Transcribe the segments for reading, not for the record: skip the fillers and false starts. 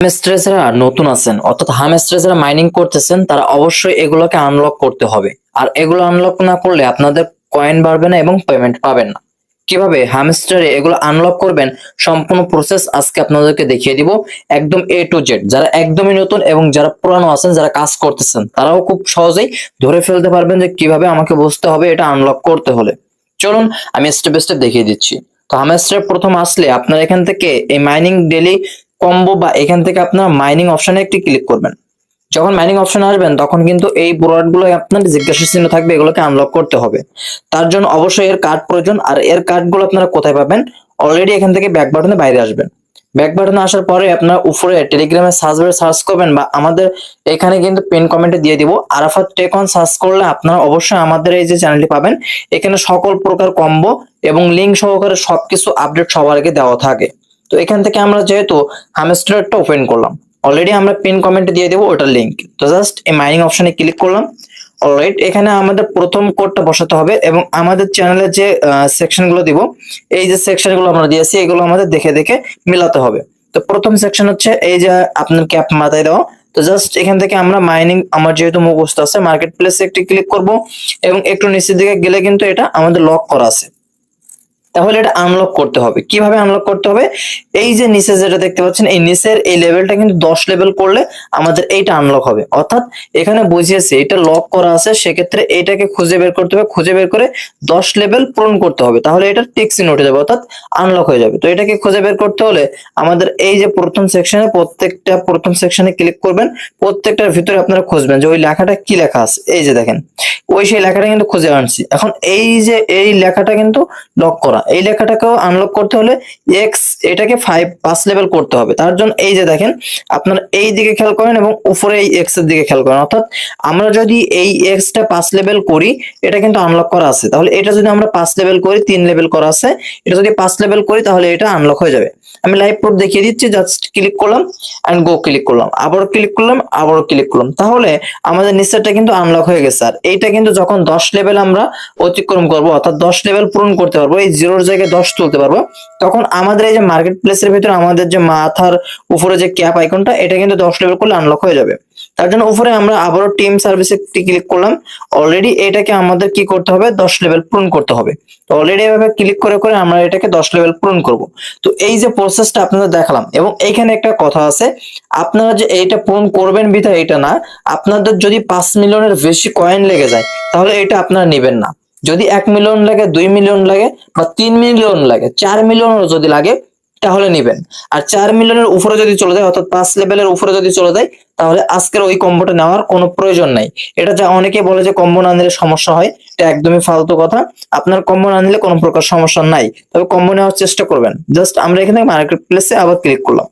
হামস্টারে যারা নতুন আছেন অর্থাৎ হামস্টারে যারা মাইনিং করতেছেন তারা অবশ্যই এগুলোকে আনলক করতে হবে। আর এগুলো আনলক না করলে আপনাদের কয়েন বাড়বে না এবং পেমেন্ট পাবেন না। কিভাবে হামস্টারে এগুলো আনলক করবেন সম্পূর্ণ প্রসেস আজকে আপনাদেরকে দেখিয়ে দিব, একদম এ টু জেড। যারা একদমই নতুন এবং যারা পুরানো আছেন, যারা কাজ করতেছেন, তারাও খুব সহজেই ধরে ফেলতে পারবেন যে কিভাবে আমাকে বুঝতে হবে এটা আনলক করতে হলে। চলুন আমি স্টেপ বাই স্টেপ দেখিয়ে দিচ্ছি। তো হামস্টারে প্রথম আসলে আপনার এখান থেকে এই মাইনিং ডেলি কম্বো বা এখান থেকে আপনার মাইনিং অপশনে একটি ক্লিক করবেন। যখন মাইনিং অপশনে আসবেন তখন কিন্তু এই প্রোডাক্ট গুলো আপনার জিজ্ঞাসা চিহ্ন থাকবে, এগুলোকে আনলক করতে হবে। তার জন্য অবশ্যই এর কার্ড প্রয়োজন। আর এর কার্ড গুলো আপনারা কোথায় পাবেন? অলরেডি এখান থেকে ব্যাক বাটনে বাইরে আসবেন। ব্যাক বাটনে আসার পরে আপনার উপরে টেলিগ্রামে সার্চ করবেন বা আমাদের এখানে কিন্তু পিন কমেন্টে দিয়ে দিব, আরাফাত টেক অন সার্চ করলে আপনারা অবশ্যই আমাদের এই যে চ্যানেলটি পাবেন। এখানে সকল প্রকার কম্বো এবং লিঙ্ক সহকারে সবকিছু আপডেট সবার আগে দেওয়া থাকে। তো এখান থেকে আমরা যেহেতু হামস্টারটা ওপেন করলাম, অলরেডি আমরা পিন কমেন্টে দিয়ে দেবো ওটার লিংক। তো জাস্ট এই মাইনিং অপশনে ক্লিক করলাম। অলরাইট, এখানে আমাদের প্রথম কোডটা বসাতে হবে এবং আমাদের চ্যানেলের যে সেকশন গুলো দিব, এই যে সেকশন গুলো আমরা দিয়েছি এগুলো আমাদের দেখে দেখে মিলাতে হবে। তো প্রথম সেকশন হচ্ছে এই যে আপনার ক্যাপ মাথায় দেওয়া। তো জাস্ট এখান থেকে আমরা মাইনিং, আমার যেহেতু মুখস্থ আছে, মার্কেট প্লেসে একটি ক্লিক করব এবং একটু নিচের দিকে গেলে কিন্তু এটা আমাদের লক করা আছে। তাহলে এটা আনলক করতে হবে। কিভাবে আনলক করতে হবে? এই যে নিচে যেটা দেখতে পাচ্ছেন, এই নিচের এই লেভেলটা কিন্তু 10 লেভেল করলে আমাদের এইটা আনলক হবে। অর্থাৎ এখানে বুঝিয়েছে এটা লক করা আছে, সেক্ষেত্রে এটাকে খুঁজে বের করতে হবে, খুঁজে বের করে 10 লেভেল পূরণ করতে হবে, তাহলে এটা টিকসিন উঠে যাবে, অর্থাৎ আনলক হয়ে যাবে। তো এটাকে খুঁজে বের করতে হলে আমাদের এই যে প্রথম সেকশনে, প্রথম সেকশনে ক্লিক করবেন। প্রত্যেকটার ভিতরে আপনারা খুঁজবেন যে ওই লেখাটা কি লেখা আছে। এই যে দেখেন, ওই সেই লেখাটা কিন্তু খুঁজে আনছি। এখন এই যে এই লেখাটা কিন্তু লক করা, এই লেখাটাকেও আনলক করতে হলে এক্স, এটাকে 5 লেভেল করতে হবে। তার জন্য এই যে দেখেন, আপনার এই দিকে খেয়াল করেন এবং উপরে এই এক্স এর দিকে খেয়াল করেন। অর্থাৎ আমরা যদি এই এক্সটা 5 লেভেল করি, এটা কিন্তু আনলক করা আছে। তাহলে এটা যদি আমরা 5 লেভেল করি, 3 লেভেল করা আছে, এটা যদি 5 লেভেল করি তাহলে এটা আনলক হয়ে যাবে। আমি লাইভ প্রুফ দেখিয়ে দিচ্ছি। জাস্ট ক্লিক করলাম এন্ড গো ক্লিক করলাম, আবারও ক্লিক করলাম, আবারও ক্লিক করলাম, তাহলে আমাদের নিচেরটা কিন্তু আনলক হয়ে গেছে। আর এইটা কিন্তু যখন 10 লেভেল আমরা অতিক্রম করব, অর্থাৎ 10 লেভেল পূরণ করতে পারবো, এই জিরোর জায়গায় 10 তুলতে পারবো, তখন আমাদের এই যে মার্কেট প্লেসের ভিতরে আমাদের যে মাথার উপরে যে ক্যাপ আইকনটা, এটা কিন্তু 10 লেভেল করলে আনলক হয়ে যাবে। তার জন্য উপরে আমরা আবারও টিম সার্ভিসে ক্লিক করলাম। অলরেডি এটাকে আমাদের কি করতে হবে? 10 লেভেল পূরণ করতে হবে। তো অলরেডি এভাবে ক্লিক করে করে আমরা এটাকে 10 লেভেল পূরণ করব। তো এই যে প্রসেসটা আপনাদের দেখালাম, এবং এইখানে একটা কথা আছে, আপনারা যে এইটা পূরণ করবেন বিধায় এটা না, আপনাদের যদি 5 মিলিয়নের বেশি কয়েন লেগে যায় তাহলে এটা আপনারা নেবেন না। যদি 1 মিলিয়ন লাগে, 2 মিলিয়ন লাগে বা 3 মিলিয়ন লাগে, 4 মিলিয়নও যদি লাগে তাহলে নিবেন। আর 4 মিলিয়নের উপরে যদি চলে যায়, অর্থাৎ 5 লেভেলের উপরে যদি চলে যায়, তাহলে আজকের ওই কম্বোটা নেওয়ার কোনো প্রয়োজন নাই। এটা যা অনেকে বলে যে কম্বো না নিলে সমস্যা হয়, এটা একদমই ফালতু কথা। আপনার কম্বো না নিলে কোনো প্রকার সমস্যা নাই, তবে কম্বো নেওয়ার চেষ্টা করবেন। জাস্ট আমরা এখানে মার্কেট প্লেসে আবার ক্লিক করলাম।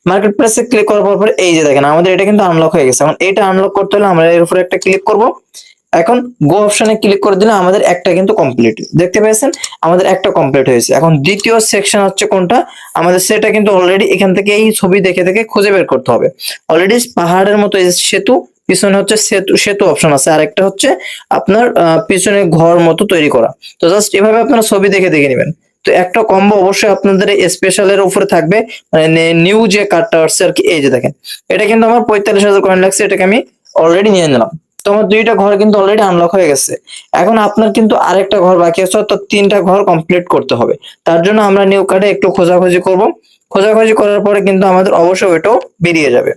মার্কেট প্লেসে ক্লিক করার পর এই যে দেখেন, আমাদের এটা কিন্তু আনলক হয়ে গেছে। এখন এটা আনলক করতে হলে আমরা এর উপরে একটা ক্লিক করব। এখন গো অপশনে ক্লিক করে দিলে আমাদের একটা কিন্তু কমপ্লিট, দেখতে পেয়েছেন আমাদের একটা কমপ্লিট হয়েছে। এখন দ্বিতীয় সেকশন হচ্ছে কোনটা, আমাদের সেটা কিন্তু অলরেডি এখান থেকে এই ছবি দেখে দেখে খুঁজে বের করতে হবে। অলরেডি পাহাড়ের মতো এই সেতু, পিছনে হচ্ছে সেতু সেতু অপশন আছে, আর একটা হচ্ছে আপনার পিছনে ঘর মতো তৈরি করা। তো জাস্ট এভাবে আপনারা ছবি দেখে দেখে নেবেন। তো একটা কম্বো অবশ্যই আপনাদের স্পেশালের উপরে থাকবে, মানে নিউ যে কার্ডটা আসছে আর কি। এই যে দেখেন, এটা কিন্তু আমার 45,000 কয়েন লাগছে, এটাকে আমি অলরেডি নিয়ে নিলাম। তো আমার দুইটা ঘর কিন্তু অলরেডি আনলক হয়ে গেছে। এখন আপনার কিন্তু আরেকটা ঘর বাকি আছে, অর্থাৎ 3টা ঘর কমপ্লিট করতে হবে। তার জন্য আমরা নিউ কার্ডে একটু খোঁজাখুঁজি করব। খোঁজাখুঁজি করার পরে কিন্তু আমাদের অবশ্যই ওইটাও বেরিয়ে যাবে।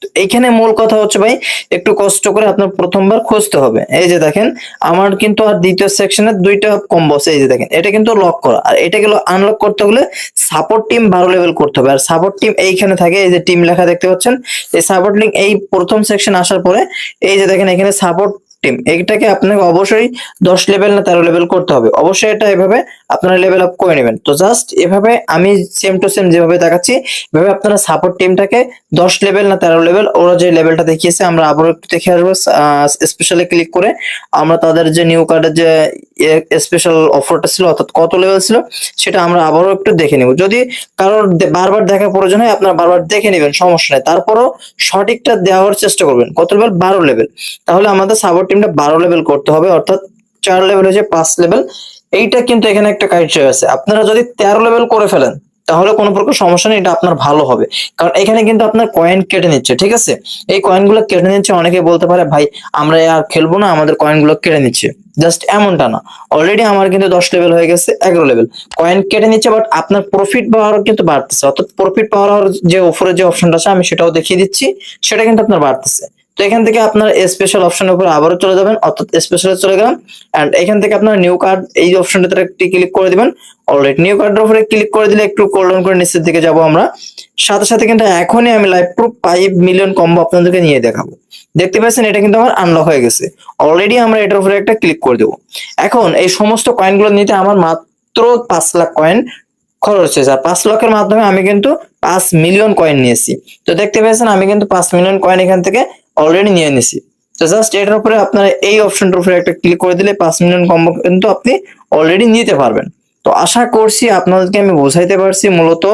তো এইখানে মূল কথা হচ্ছে ভাই, একটু কষ্ট করে আপনার প্রথমবার খুঁজতে হবে। এই যে দেখেন, আমার কিন্তু আর দ্বিতীয় সেকশনে দুইটা কম্বো আছে। এই যে দেখেন, এটা কিন্তু লক করা, আর এটাকে আনলক করতে হলে সাপোর্ট টিম 12 লেভেল করতে হবে। আর সাপোর্ট টিম এইখানে থাকে, এই যে টিম লেখা দেখতে পাচ্ছেন, এই সাপোর্ট লিঙ্ক এই প্রথম সেকশন আসার পরে এই যে দেখেন এখানে সাপোর্ট টিম, এইটাকে আপনাকে অবশ্যই 10 লেভেল না 13 লেভেল করতে হবে। অবশ্যই এটা এভাবে আপনারা লেভেল আপ করে নেবেন। তো জাস্ট এভাবে আমি সেম টু সেম যেভাবে দেখাচ্ছি, এভাবে আপনারা সাপোর্ট টিমটাকে 10 লেভেল না 13 লেভেল, ওরা যে লেভেলটা দেখিয়েছে আমরা আবারও একটু দেখে আসবো। স্পেশালি ক্লিক করে আমরা তাদের যে নিউ কার্ডের যে স্পেশাল অফারটা ছিল, অর্থাৎ কত লেভেল ছিল, সেটা আমরা আবারও একটু দেখে নিব। যদি কারোর বারবার দেখার প্রয়োজন হয়, আপনারা বারবার দেখে নেবেন, সমস্যা নেই। তারপরও সঠিকটা দেওয়ার চেষ্টা করবেন। কত লেভেল? 12 লেভেল। তাহলে আমাদের সাপোর্ট টিমটা 12 লেভেল করতে হবে, অর্থাৎ 4 লেভেল হচ্ছে 5 লেভেল। এইটা কিন্তু এখানে একটা ক্রাইটেরিয়া আছে, আপনারা যদি 13 লেভেল করে ফেলেন তাহলে কোনো প্রকার সমস্যা নেই, এটা আপনার ভালো হবে। কারণ এখানে কিন্তু আপনার কয়েন কেটে নিচ্ছে, ঠিক আছে? এই কয়েনগুলো কেটে নিচ্ছে, অনেকে বলতে পারে ভাই আমরা আর খেলবো না, আমাদের কয়েনগুলো কেটে নিচ্ছে। জাস্ট এমনটা না, অলরেডি আমার কিন্তু 10 লেভেল হয়ে গেছে, 11 লেভেল। কয়েন কেটে নিচ্ছে, বাট আপনার প্রফিট পাওয়ার কিন্তু বাড়তেছে। অর্থাৎ প্রফিট পাওয়ার যে উপরে যে অপশনটা আছে আমি সেটাও দেখিয়ে দিচ্ছি, সেটা কিন্তু আপনার বাড়তেছে। তো এখান থেকে আপনার স্পেশাল অপশনের উপর আবারও চলে যাবেন, অর্থাৎ স্পেশালে চলে গেলাম। এন্ড এখান থেকে আপনার নিউ কার্ড এই অপশনটাতে একটি ক্লিক করে দিবেন। অলরেডি নিউ কার্ডের উপরে ক্লিক করে দিলে একটু কোল্ড ডাউন করে নিচের দিকে যাব আমরা। সাথে সাথে কিন্তু এখনই আমি লাইভ প্রুফ 5 মিলিয়ন কম্বো আপনাদেরকে নিয়ে দেখাবো। দেখতে পাচ্ছেন এটা কিন্তু আমার আনলক হয়ে গেছে অলরেডি। আমরা এটার উপরে একটা ক্লিক করে দেবো। এখন এই সমস্ত কয়েনগুলো নিতে আমার মাত্র 5 লাখ কয়েন খরচ হয়েছে। আর 5 লাখের মাধ্যমে আমি কিন্তু 5 মিলিয়ন কয়েন নিয়েছি। তো দেখতে পাচ্ছেন আমি কিন্তু 5 মিলিয়ন কয়েন এখান থেকে অলরেডি নিয়ে নিছি। তো জাস্ট এটার উপরে আপনারা এই অপশনটার উপরে একটা ক্লিক করে দিলে 5 মিলিয়ন কম্বো কিন্তু আপনি অলরেডি নিতে পারবেন। তো আশা করছি আপনাদেরকে আমি বোঝাইতে পারছি মূলত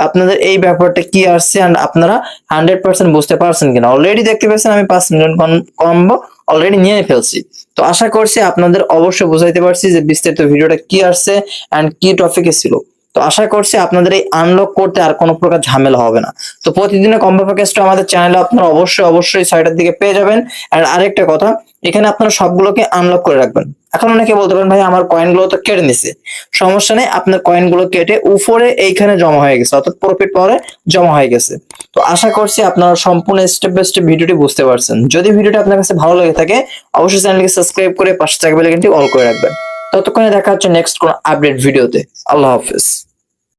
আপনাদের এই ব্যাপারটা কি আসছে, এন্ড আপনারা 100% বুঝতে পারছেন কিনা। অলরেডি দেখতে পাচ্ছেন আমি 5 মিলিয়ন কম্বো অলরেডি নিয়ে ফেলছি। তো আশা করছি আপনাদের অবশ্যই বোঝাইতে পারছি যে বিস্তারিত ভিডিওটা কি আসছে এন্ড কি টপিকে ছিল। তো আশা করছি আপনাদের এই আনলক করতে আর কোনো প্রকার ঝামেলা হবে না। তো প্রতিদিনের কম্বো প্যাকেজটা আমাদের চ্যানেলে আপনারা অবশ্যই সাইডের দিকে পেয়ে যাবেন। আর আরেকটা কথা, এখানে আপনারা সবগুলোকে আনলক করে রাখবেন। এখন অনেকে বলতে পারেন ভাই আমার কয়েনগুলো তো কেটে নিছে। সমস্যা নেই, আপনার কয়েনগুলো কেটে উপরে এইখানে জমা হয়ে গেছে, অর্থাৎ প্রফিট পাওয়ারে জমা হয়ে গেছে। তো আশা করছি আপনারা সম্পূর্ণ স্টেপ বাই স্টেপ ভিডিওটি বুঝতে পারছেন। যদি ভিডিওটি আপনার কাছে ভালো লেগে থাকে অবশ্যই চ্যানেলকে সাবস্ক্রাইব করে পাশে থাকা বেল আইকনটি অল করে রাখবেন। ততক্ষণে দেখা হচ্ছে নেক্সট কোন আপডেট ভিডিওতে। আল্লাহ হাফেজ।